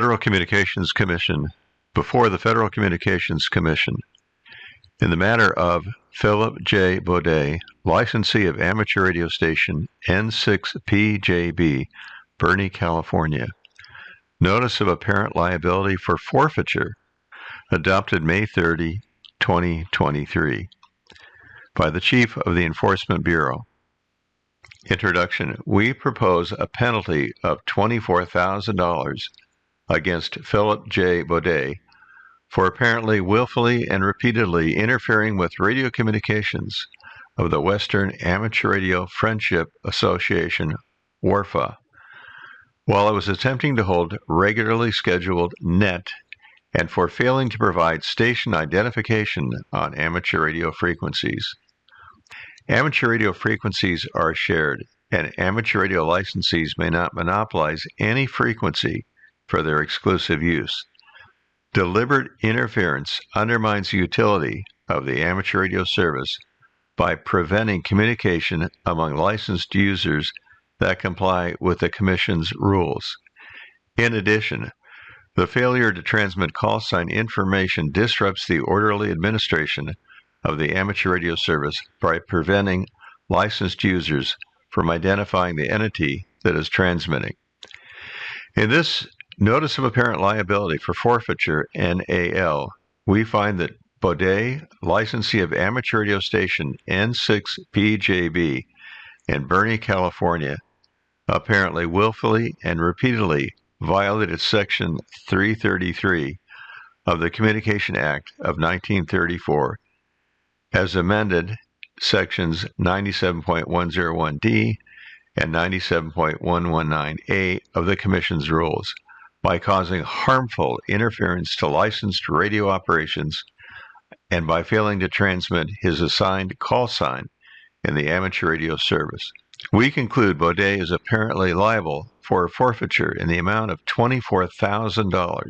Federal Communications Commission before the Federal Communications Commission in the matter of Philip J. Baudet, licensee of amateur radio station N6PJB, Bernie, California. Notice of apparent liability for forfeiture, adopted May 30, 2023, by the Chief of the Enforcement Bureau. Introduction. We propose a penalty of $24,000 against Philip J. Baudet for apparently willfully and repeatedly interfering with radio communications of the Western Amateur Radio Friendship Association, WARFA, while it was attempting to hold regularly scheduled net, and for failing to provide station identification on amateur radio frequencies. Amateur radio frequencies are shared, and amateur radio licensees may not monopolize any frequency for their exclusive use. Deliberate interference undermines the utility of the amateur radio service by preventing communication among licensed users that comply with the Commission's rules. In addition, the failure to transmit call sign information disrupts the orderly administration of the amateur radio service by preventing licensed users from identifying the entity that is transmitting. In this Notice of Apparent Liability for Forfeiture, NAL, we find that Baudet, licensee of amateur radio station N6PJB in Bernie, California, apparently willfully and repeatedly violated Section 333 of the Communication Act of 1934, as amended Sections 97.101D and 97.119A of the Commission's rules, by causing harmful interference to licensed radio operations and by failing to transmit his assigned call sign in the amateur radio service. We conclude Baudet is apparently liable for a forfeiture in the amount of $24,000